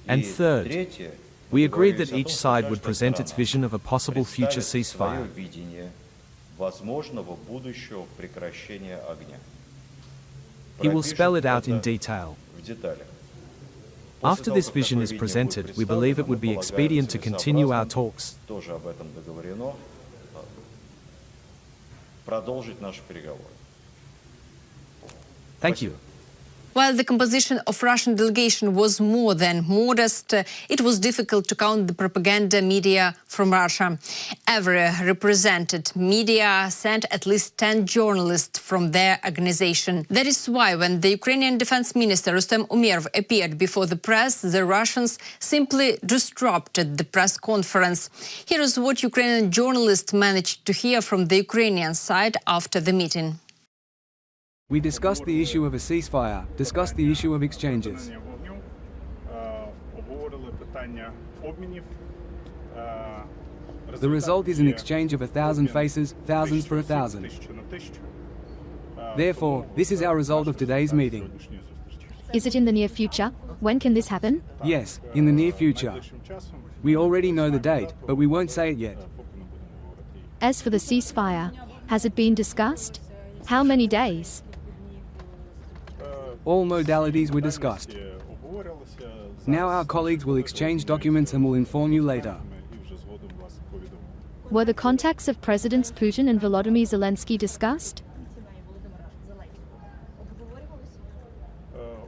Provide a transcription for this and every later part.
And third, we agreed that each side would present its vision of a possible future ceasefire. He will spell it out in detail. After this vision is presented, we believe it would be expedient to continue our talks. Thank you. While the composition of Russian delegation was more than modest, it was difficult to count the propaganda media from Russia. Every represented media sent at least 10 journalists from their organization. That is why when the Ukrainian Defense Minister Rustem Umerov appeared before the press, the Russians simply disrupted the press conference. Here is what Ukrainian journalists managed to hear from the Ukrainian side after the meeting. We discussed the issue of a ceasefire, discussed the issue of exchanges. The result is an exchange of 1,000 faces, thousands for 1,000. Therefore, this is our result of today's meeting. Is it in the near future? When can this happen? Yes, in the near future. We already know the date, but we won't say it yet. As for the ceasefire, has it been discussed? How many days? All modalities were discussed. Now our colleagues will exchange documents and will inform you later. Were the contacts of Presidents Putin and Volodymyr Zelensky discussed?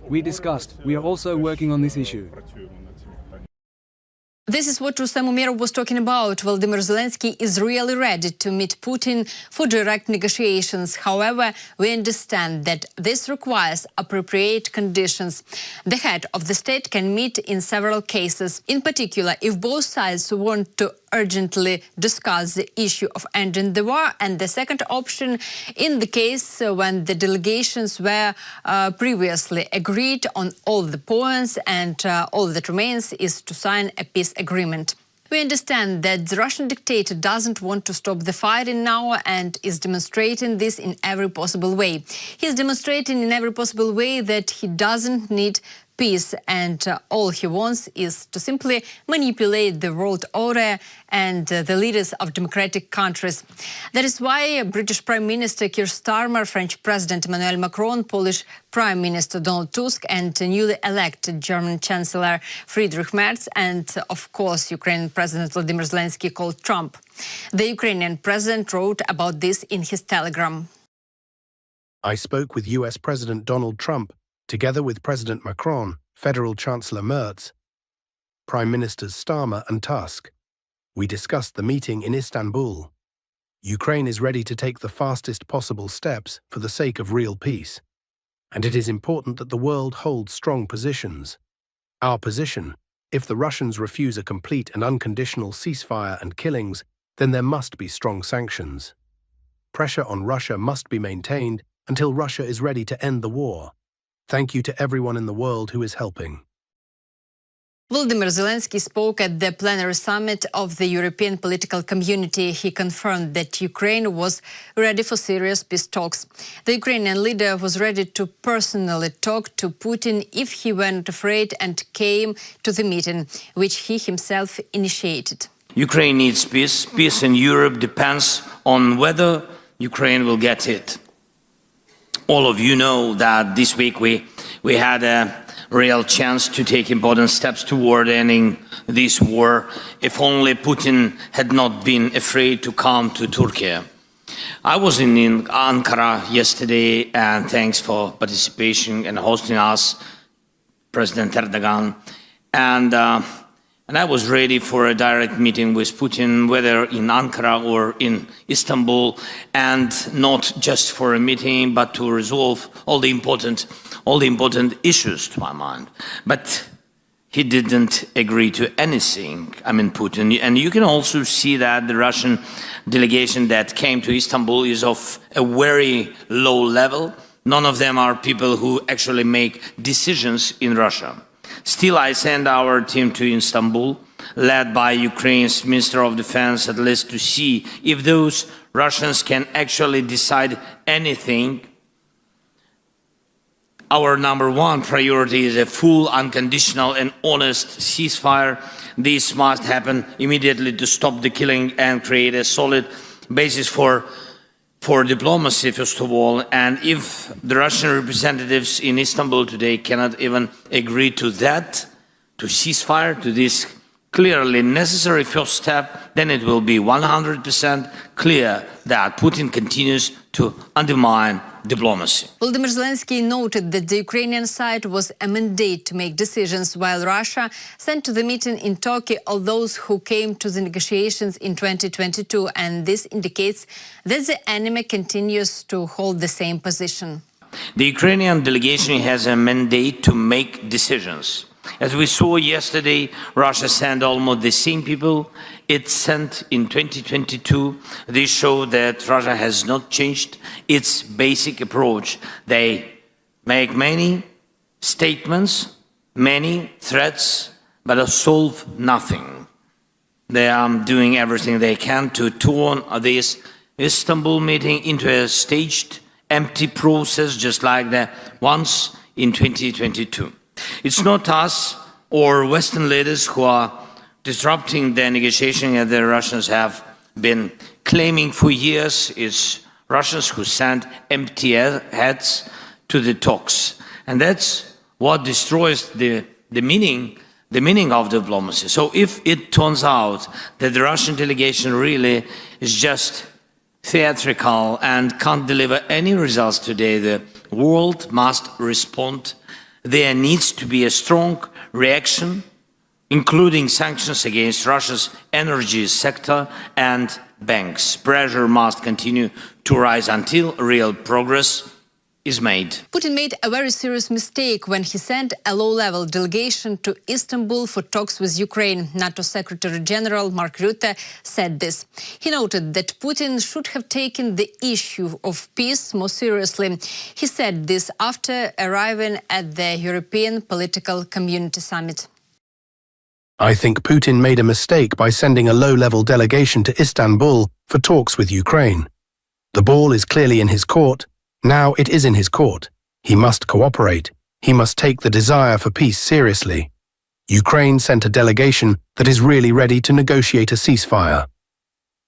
We discussed. We are also working on this issue. This is what Rustem Umerov was talking about. Volodymyr Zelensky is really ready to meet Putin for direct negotiations. However, we understand that this requires appropriate conditions. The head of the state can meet in several cases. In particular, if both sides want to urgently discuss the issue of ending the war, and the second option, in the case when the delegations were previously agreed on all the points and all that remains is to sign a peace agreement. We understand that the Russian dictator doesn't want to stop the fighting now and is demonstrating this in every possible way. He is demonstrating in every possible way that he doesn't need peace, and all he wants is to simply manipulate the world order and the leaders of democratic countries. That is why British Prime Minister Keir Starmer, French President Emmanuel Macron, Polish Prime Minister Donald Tusk, and newly elected German Chancellor Friedrich Merz, and of course Ukrainian President Volodymyr Zelensky called Trump. The Ukrainian president wrote about this in his telegram. I spoke with US President Donald Trump, together with President Macron, Federal Chancellor Merz, Prime Ministers Starmer and Tusk. We discussed the meeting in Istanbul. Ukraine is ready to take the fastest possible steps for the sake of real peace, and it is important that the world holds strong positions. Our position: if the Russians refuse a complete and unconditional ceasefire and killings, then there must be strong sanctions. Pressure on Russia must be maintained until Russia is ready to end the war. Thank you to everyone in the world who is helping. Volodymyr Zelensky spoke at the plenary summit of the European political community. He confirmed that Ukraine was ready for serious peace talks. The Ukrainian leader was ready to personally talk to Putin if he weren't afraid, and came to the meeting, which he himself initiated. Ukraine needs peace. Peace in Europe depends on whether Ukraine will get it. All of you know that this week we had a real chance to take important steps toward ending this war, if only Putin had not been afraid to come to Turkey. I was in Ankara yesterday, and thanks for participation and hosting us, President Erdogan. And I was ready for a direct meeting with Putin, whether in Ankara or in Istanbul, and not just for a meeting, but to resolve all the important issues to my mind. But he didn't agree to anything, Putin. And you can also see that the Russian delegation that came to Istanbul is of a very low level. None of them are people who actually make decisions in Russia. Still, I sent our team to Istanbul, led by Ukraine's Minister of Defense, at least to see if those Russians can actually decide anything Our number one priority is a full, unconditional and honest ceasefire. This must happen immediately to stop the killing and create a solid basis for diplomacy, first of all. And if the Russian representatives in Istanbul today cannot even agree to that, to ceasefire, to this clearly necessary first step, then it will be 100% clear that Putin continues to undermine diplomacy. Volodymyr Zelensky noted that the Ukrainian side was a mandate to make decisions, while Russia sent to the meeting in Turkey all those who came to the negotiations in 2022, and this indicates that the enemy continues to hold the same position. The Ukrainian delegation has a mandate to make decisions. As we saw yesterday, Russia sent almost the same people it sent in 2022. This shows that Russia has not changed its basic approach. They make many statements, many threats, but solve nothing. They are doing everything they can to turn this Istanbul meeting into a staged, empty process, just like the ones in 2022. It's not us or Western leaders who are disrupting the negotiation that the Russians have been claiming for years. It's Russians who send empty heads to the talks. And that's what destroys the meaning of diplomacy. So if it turns out that the Russian delegation really is just theatrical and can't deliver any results today, the world must respond. There needs to be a strong reaction, including sanctions against Russia's energy sector and banks. Pressure must continue to rise until real progress is made. Putin made a very serious mistake when he sent a low-level delegation to Istanbul for talks with Ukraine. NATO Secretary General Mark Rutte said this. He noted that Putin should have taken the issue of peace more seriously. He said this after arriving at the European Political Community Summit. I think Putin made a mistake by sending a low-level delegation to Istanbul for talks with Ukraine. The ball is clearly in his court. Now it is in his court. He must cooperate. He must take the desire for peace seriously. Ukraine sent a delegation that is really ready to negotiate a ceasefire.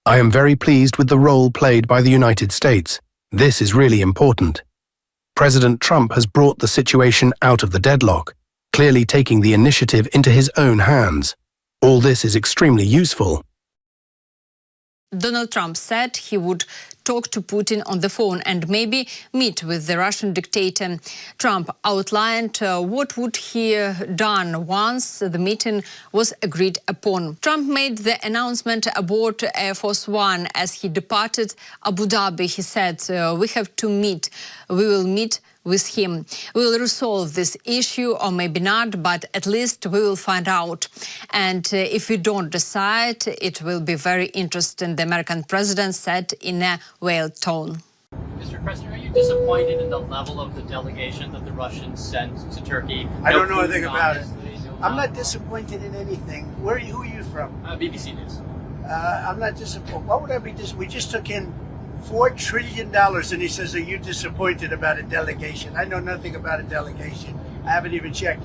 I am very pleased with the role played by the United States. This is really important. President Trump has brought the situation out of the deadlock, clearly taking the initiative into his own hands. All this is extremely useful. Donald Trump said he would talk to Putin on the phone and maybe meet with the Russian dictator. Trump outlined what would he done once the meeting was agreed upon. Trump made the announcement aboard Air Force One as he departed Abu Dhabi. He said, "We have to meet. We will meet with him. We will resolve this issue, or maybe not, but at least we will find out. And if we don't decide, it will be very interesting," the American president said in a veiled tone. Mr. President, are you disappointed in the level of the delegation that the Russians sent to Turkey? I don't know anything about it. I'm not disappointed in anything. Who are you from? BBC News. I'm not disappointed. Why would I be disappointed? We just took in $4 trillion, and he says, "Are you disappointed about a delegation?" I know nothing about a delegation. I haven't even checked.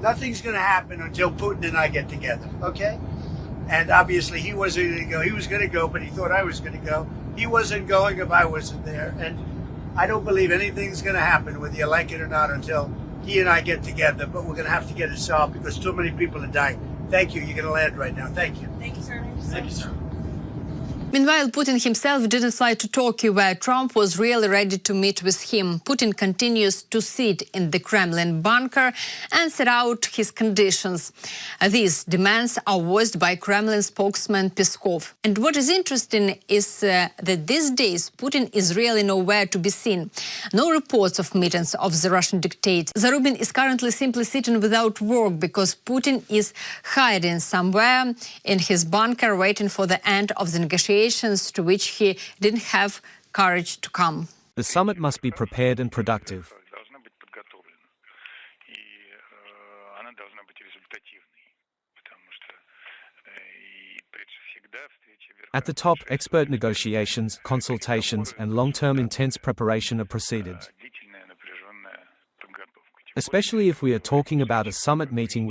Nothing's going to happen until Putin and I get together, okay? And obviously he wasn't going to go. He was going to go, but he thought I was going to go. He wasn't going if I wasn't there. And I don't believe anything's going to happen, whether you like it or not, until he and I get together. But we're going to have to get it solved because too many people are dying. Thank you. You're going to land right now. Thank you. Thank you, sir. Thank you, sir. Meanwhile, Putin himself didn't fly to Turkey, where Trump was really ready to meet with him. Putin continues to sit in the Kremlin bunker and set out his conditions. These demands are voiced by Kremlin spokesman Peskov. And what is interesting is that these days Putin is really nowhere to be seen. No reports of meetings of the Russian dictator. Zarubin is currently simply sitting without work because Putin is hiding somewhere in his bunker waiting for the end of the negotiations, to which he didn't have courage to come. The summit must be prepared and productive. At the top, expert negotiations, consultations, and long-term intense preparation are preceded. especially if we are talking about a summit meeting